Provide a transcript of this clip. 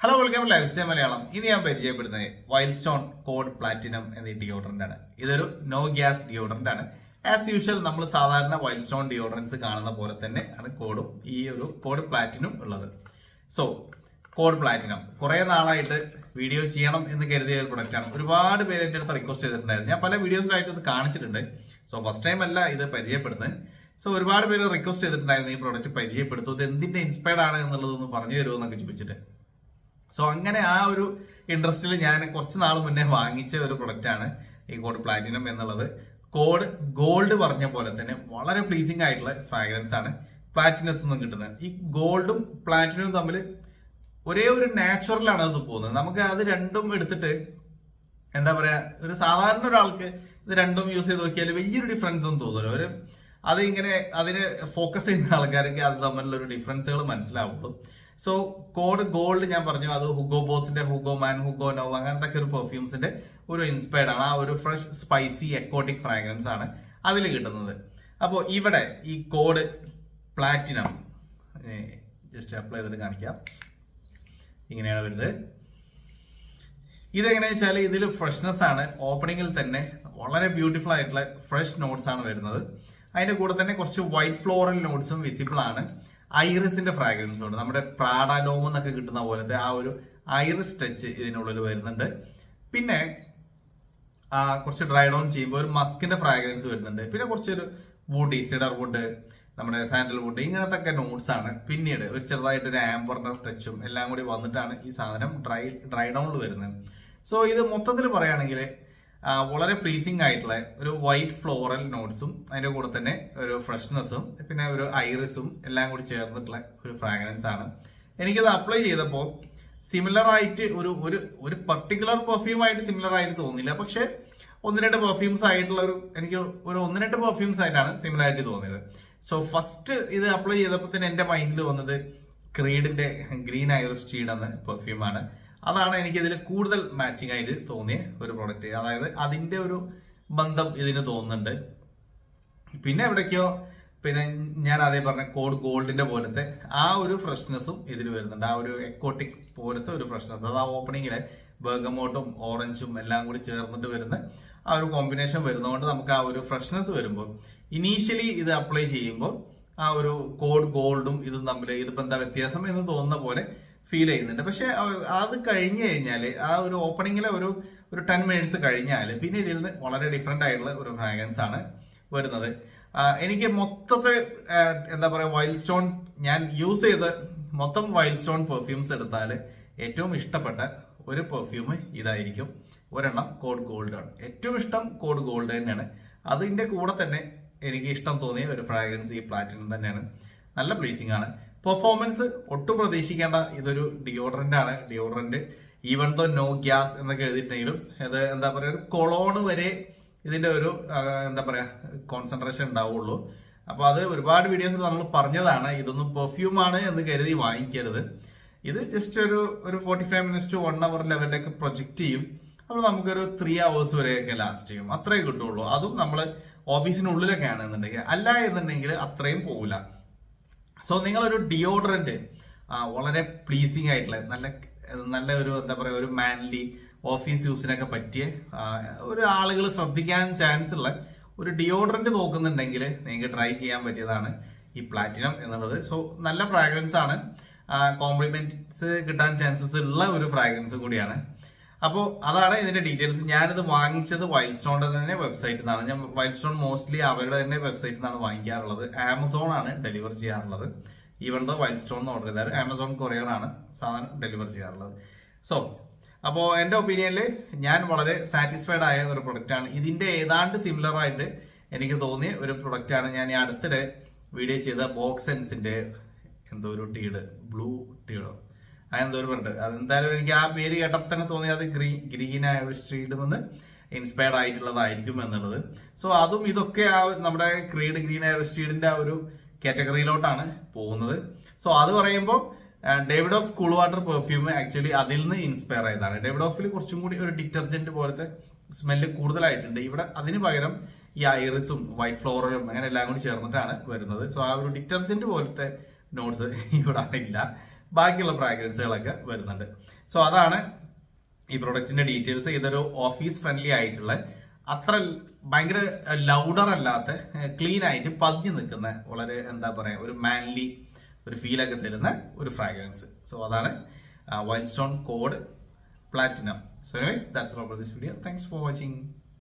Hello welcome life style Malayalam. ഇനി ഞാൻ പരിചയപ്പെടുന്നത് വൈൽഡ് സ്റ്റോൺ കോഡ് പ്ലാറ്റിനം എന്ന ഡിയോഡറന്റ് ആണ്. ഇതൊരു നോ ഗ്യാസ് ഡിയോഡറന്റ് ആണ്. ആസ് യൂഷ്വൽ നമ്മൾ സാധാരണ വൈൽഡ് സ്റ്റോൺ ഡിയോഡറൻസ് കാണുന്ന പോലെ തന്നെ ആണ് കോഡും ഈ ഒരു കോഡ് പ്ലാറ്റിനും ഉള്ളത്. സോ കോഡ് പ്ലാറ്റിനം കുറെ നാളായിട്ട് വീഡിയോ ചെയ്യണം എന്ന് കരുതിയ ഒരു പ്രൊഡക്റ്റ് ആണ്. ഒരുപാട് പേര് എൻ്റെ അടുത്ത് റിക്വസ്റ്റ് ചെയ്തിട്ടുണ്ടായിരുന്നു. ഞാൻ പല വീഡിയോസിലായിട്ട് ഇത് കാണിച്ചിട്ടുണ്ട്. സോ ഫസ്റ്റ് ടൈം അല്ല ഇത് പരിചയപ്പെടുന്നത്. സോ ഒരുപാട് പേര് റിക്വസ്റ്റ് ചെയ്തിട്ടുണ്ടായിരുന്നു ഈ പ്രൊഡക്റ്റ് പരിചയപ്പെടുത്തും, ഇത് എന്തിന്റെ ഇൻസ്പയർഡ് ആണ് എന്നുള്ളതൊന്ന് പറഞ്ഞു തരുമോ എന്നൊക്കെ ചോദിച്ചിട്ട്. സോ അങ്ങനെ ആ ഒരു ഇൻട്രസ്റ്റിൽ ഞാൻ കുറച്ച് നാൾ മുന്നേ വാങ്ങിച്ച ഒരു പ്രൊഡക്റ്റ് ആണ് ഈ കോഡ് പ്ലാറ്റിനം എന്നുള്ളത്. കോഡ് ഗോൾഡ് പറഞ്ഞ പോലെ തന്നെ വളരെ പ്ലീസിംഗ് ആയിട്ടുള്ള ഫ്രാഗ്രൻസ് ആണ് പ്ലാറ്റിനത്തിൽ നിന്ന് കിട്ടുന്നത്. ഈ ഗോൾഡും പ്ലാറ്റിനവും തമ്മിൽ ഒരേ ഒരു നാച്ചുറലാണ് അത് പോകുന്നത്. നമുക്ക് അത് രണ്ടും എടുത്തിട്ട് എന്താ പറയാ, ഒരു സാധാരണ ഒരാൾക്ക് ഇത് രണ്ടും യൂസ് ചെയ്ത് നോക്കിയാൽ വലിയൊരു ഡിഫറൻസ് ഒന്നും തോന്നില്ല. ഒരു അത് ഇങ്ങനെ അതിന് ഫോക്കസ് ചെയ്യുന്ന ആൾക്കാർക്ക് അത് തമ്മിലുള്ള ഒരു ഡിഫറൻസുകൾ മനസ്സിലാവുള്ളൂ. സോ കോഡ് ഗോൾഡ് ഞാൻ പറഞ്ഞു, അത് ഹുഗോ ബോസിന്റെ ഹുഗോ മാൻ, ഹുഗോ നോ അങ്ങനത്തെ ഒക്കെ ഒരു പെർഫ്യൂംസിന്റെ ഒരു ഇൻസ്പയർഡ് ആണ്. ആ ഒരു ഫ്രഷ് സ്പൈസി എക്കോട്ടിക് ഫ്രാഗ്രൻസ് ആണ് അതിൽ കിട്ടുന്നത്. അപ്പോൾ ഇവിടെ ഈ കോഡ് പ്ലാറ്റിനം ജസ്റ്റ് അപ്ലൈ ചെയ്തിട്ട് കാണിക്കാം. ഇങ്ങനെയാണ് വരുന്നത്. ഇതെങ്ങനെയാ വെച്ചാൽ ഇതിൽ ഫ്രഷ്നെസ് ആണ്. ഓപ്പണിങ്ങിൽ തന്നെ വളരെ ബ്യൂട്ടിഫുൾ ആയിട്ടുള്ള ഫ്രഷ് നോട്ട്സ് ആണ് വരുന്നത്. അതിന്റെ കൂടെ തന്നെ കുറച്ച് വൈറ്റ് ഫ്ലോറൽ നോട്ട്സും വിസിബിൾ ആണ്. ഐറിസിന്റെ ഫ്രാഗ്രൻസും ഉണ്ട്. നമ്മുടെ പ്രാഡാലോം എന്നൊക്കെ കിട്ടുന്ന പോലത്തെ ആ ഒരു ഐറിസ് ടച്ച് ഇതിനുള്ളിൽ വരുന്നുണ്ട്. പിന്നെ കുറച്ച് ഡ്രൈ ഡൗൺ ചെയ്യുമ്പോൾ ഒരു മസ്കിന്റെ ഫ്രാഗ്രൻസ് വരുന്നുണ്ട്. പിന്നെ കുറച്ചൊരു വുഡ്, സിഡർ വുഡ്, നമ്മുടെ സാൻഡൽ വുഡ്, ഇങ്ങനത്തെ ഒക്കെ നോട്ട്സ് ആണ്. പിന്നീട് ഒരു ചെറുതായിട്ടൊരു ആംബറിന്റെ ടച്ചും എല്ലാം കൂടി വന്നിട്ടാണ് ഈ സാധനം ഡ്രൈ ഡൗണിൽ വരുന്നത്. സോ ഇത് മൊത്തത്തിൽ പറയുകയാണെങ്കിൽ വളരെ പ്ലീസിംഗ് ആയിട്ടുള്ള ഒരു വൈറ്റ് ഫ്ലോറൽ നോട്ട്സും അതിന്റെ കൂടെ തന്നെ ഒരു ഫ്രഷ്നെസ്സും പിന്നെ ഒരു ഐറിസും എല്ലാം കൂടി ചേർന്നിട്ടുള്ള ഒരു ഫ്രാഗ്രൻസ് ആണ്. എനിക്കത് അപ്ലൈ ചെയ്തപ്പോൾ സിമിലർ ആയിട്ട് ഒരു പർട്ടിക്കുലർ പെർഫ്യൂമായിട്ട് സിമിലർ ആയിട്ട് തോന്നില്ല. പക്ഷെ ഒന്ന് രണ്ട് പെർഫ്യൂംസ് ആയിട്ടുള്ള എനിക്ക് ഒന്ന് രണ്ട് പെർഫ്യൂംസ് ആയിട്ടാണ് സിമിലർ ആയിട്ട് തോന്നിയത്. സോ ഫസ്റ്റ് ഇത് അപ്ലൈ ചെയ്തപ്പോൾ തന്നെ എന്റെ മൈൻഡിൽ വന്നത് ക്രീഡിന്റെ ഗ്രീൻ ഐറിസ് സ്റ്റീഡ് എന്ന പെർഫ്യൂമാണ്. അതാണ് എനിക്കിതിൽ കൂടുതൽ മാച്ചിങ് ആയിട്ട് തോന്നിയ ഒരു പ്രൊഡക്റ്റ്. അതായത് അതിന്റെ ഒരു ബന്ധം ഇതിന് തോന്നുന്നുണ്ട്. പിന്നെ എവിടേക്കോ പിന്നെ ഞാൻ അതേ പറഞ്ഞ കോഡ് ഗോൾഡിന്റെ പോലത്തെ ആ ഒരു ഫ്രഷ്നെസ്സും ഇതിൽ വരുന്നുണ്ട്. ആ ഒരു എക്കോട്ടിക് പോലത്തെ ഒരു ഫ്രഷ്നെസ്, അത് ആ ഓപ്പണിങ്ങിലെ ബർഗമോട്ടും ഓറഞ്ചും എല്ലാം കൂടി ചേർന്നിട്ട് വരുന്ന ആ ഒരു കോമ്പിനേഷൻ വരുന്നതുകൊണ്ട് നമുക്ക് ആ ഒരു ഫ്രഷ്നെസ് വരുമ്പോൾ ഇനീഷ്യലി ഇത് അപ്ലൈ ചെയ്യുമ്പോൾ ആ ഒരു കോഡ് ഗോൾഡും ഇതും തമ്മിൽ ഇതിപ്പോ എന്താ വ്യത്യാസം എന്ന് തോന്നുന്ന പോലെ ഫീൽ ചെയ്യുന്നുണ്ട്. പക്ഷെ അത് കഴിഞ്ഞു കഴിഞ്ഞാൽ ആ ഒരു ഓപ്പണിങ്ങിലെ ഒരു 10 മിനിറ്റ്സ് കഴിഞ്ഞാൽ പിന്നെ ഇതിൽ നിന്ന് വളരെ ഡിഫറെന്റ് ആയിട്ടുള്ള ഒരു ഫ്രാഗ്രൻസ് ആണ് വരുന്നത്. എനിക്ക് മൊത്തത്തെ എന്താ പറയുക, വൈൽഡ് സ്റ്റോൺ ഞാൻ യൂസ് ചെയ്ത് മൊത്തം വൈൽഡ് സ്റ്റോൺ പെർഫ്യൂംസ് എടുത്താൽ ഏറ്റവും ഇഷ്ടപ്പെട്ട ഒരു പെർഫ്യൂം ഇതായിരിക്കും. ഒരെണ്ണം കോഡ് ഗോൾഡ് ആണ്. ഏറ്റവും ഇഷ്ടം കോഡ് ഗോൾഡ് തന്നെയാണ്. അതിന്റെ കൂടെ തന്നെ എനിക്ക് ഇഷ്ടം തോന്നിയ ഒരു ഫ്രാഗ്രൻസ് ഈ പ്ലാറ്റിനം തന്നെയാണ്. നല്ല പ്ലീസിംഗ് ആണ്. പെർഫോമൻസ് ഒട്ടും പ്രതീക്ഷിക്കേണ്ട ഇതൊരു ഡിയോഡറന്റ് ആണ്. Deodorant even though no gas എന്നൊക്കെ എഴുതിയിട്ടുണ്ടെങ്കിലും ഇത് എന്താ പറയുക, ഒരു കൊളോണ് വരെ ഇതിന്റെ ഒരു എന്താ പറയാ കോൺസെൻട്രേഷൻ ഉണ്ടാവുള്ളൂ. അപ്പൊ അത് ഒരുപാട് വീഡിയോസിൽ നമ്മൾ പറഞ്ഞതാണ്, ഇതൊന്നും പെർഫ്യൂം ആണ് എന്ന് കരുതി വാങ്ങിക്കരുത്. ഇത് ജസ്റ്റ് ഒരു 45 മിനിറ്റ്സ് ടു 1 അവർ ലെവലിലേക്ക് പ്രൊജക്ട് ചെയ്യും. അപ്പോൾ നമുക്കൊരു 3 hours വരെയൊക്കെ ലാസ്റ്റ് ചെയ്യും. അത്രേ കിട്ടുള്ളൂ. അതും നമ്മൾ ഓഫീസിനുള്ളിലൊക്കെ ആണെന്നുണ്ടെങ്കിൽ, അല്ല എന്നുണ്ടെങ്കിൽ അത്രയും പോകില്ല. സോ നിങ്ങളൊരു ഡിയോഡറന്റ് വളരെ പ്ലീസിംഗ് ആയിട്ടുള്ള നല്ല ഒരു എന്താ പറയുക, ഒരു മാൻലി ഓഫീസ് യൂസിനൊക്കെ പറ്റിയ ഒരു ആളുകൾ ശ്രദ്ധിക്കാൻ ചാൻസ് ഉള്ള ഒരു ഡിയോഡറന്റ് നോക്കുന്നുണ്ടെങ്കിൽ നിങ്ങൾക്ക് ട്രൈ ചെയ്യാൻ പറ്റിയതാണ് ഈ പ്ലാറ്റിനം എന്നുള്ളത്. സോ നല്ല ഫ്രാഗ്രൻസ് ആണ്. കോംപ്ലിമെന്റ്സ് കിട്ടാൻ ചാൻസസ് ഉള്ള ഒരു ഫ്രാഗ്രൻസ് കൂടിയാണ്. അപ്പോൾ അതാണ് ഇതിന്റെ ഡീറ്റെയിൽസ്. ഞാനിത് വാങ്ങിച്ചത് വൈൽഡ് സ്റ്റോണിന്റെ തന്നെ വെബ്സൈറ്റിൽ നിന്നാണ്. ഞാൻ വൈൽഡ് സ്റ്റോൺ മോസ്റ്റ്ലി അവരുടെ തന്നെ വെബ്സൈറ്റിൽ നിന്നാണ് വാങ്ങിക്കാറുള്ളത്. ആമസോൺ ആണ് ഡെലിവർ ചെയ്യാറുള്ളത്. Even though Wild Stone order ചെയ്താൽ ആമസോൺ കൊറിയർ ആണ് സാധനം ഡെലിവർ ചെയ്യാറുള്ളത്. സോ അപ്പോൾ എന്റെ ഒപ്പീനിയനിൽ ഞാൻ വളരെ സാറ്റിസ്ഫൈഡ് ആയ ഒരു പ്രൊഡക്റ്റ് ആണ്. ഇതിന്റെ ഏതാണ്ട് സിമിലർ ആയിട്ട് എനിക്ക് തോന്നിയ ഒരു പ്രൊഡക്റ്റ് ആണ് ഞാൻ ഈ അടുത്തിടെ വീഡിയോ ചെയ്ത ബോക്സെൻസിന്റെ എന്തോ ഒരു ടീഡ്, ബ്ലൂ ടീഡോ അതെന്തോ ഒരു പറഞ്ഞിട്ട്, അതെന്തായാലും എനിക്ക് ആ പേര് കേട്ടപ്പോൾ തന്നെ തോന്നി അത് ഗ്രീൻ ഐറിസ് നിന്ന് ഇൻസ്പയർഡ് ആയിട്ടുള്ളതായിരിക്കും എന്നുള്ളത്. സോ അതും ഇതൊക്കെ ആ നമ്മുടെ ഗ്രീൻ ഐറിസ് സ്റ്റീഡിന്റെ ആ ഒരു കാറ്റഗറിയിലോട്ടാണ് പോകുന്നത്. സോ അത് പറയുമ്പോൾ David of cool water perfume actually അതിൽ നിന്ന് ഇൻസ്പയർ ആയതാണ്. ഡേവിഡ് ഓഫിൽ കുറച്ചും കൂടി ഒരു ഡിറ്റർജന്റ് പോലത്തെ സ്മെല്ല് കൂടുതലായിട്ടുണ്ട്. ഇവിടെ അതിന് പകരം ഈ ഐറിസും വൈറ്റ് ഫ്ലോറലും അങ്ങനെ എല്ലാം കൂടി ചേർന്നിട്ടാണ് വരുന്നത്. സോ ആ ഒരു ഡിറ്റർജന്റ് പോലത്തെ നോട്ട്സ് ഇവിടെ ഇല്ല. ബാക്കിയുള്ള ഫ്രാഗ്രൻസുകളൊക്കെ വരുന്നുണ്ട്. സോ അതാണ് ഈ പ്രൊഡക്റ്റിന്റെ ഡീറ്റെയിൽസ്. ഇതൊരു ഓഫീസ് ഫ്രണ്ട്ലി ആയിട്ടുള്ള, അത്ര ഭയങ്കര ലൗഡർ അല്ലാത്ത, ക്ലീൻ ആയിട്ട് പതിഞ്ഞു നിൽക്കുന്ന, വളരെ എന്താ പറയാ, ഒരു മാൻലി ഒരു ഫീലൊക്കെ തരുന്ന ഒരു ഫ്രാഗ്രൻസ്. സോ അതാണ് wild stone code platinum. So anyways, that's all for this video. Thanks for watching.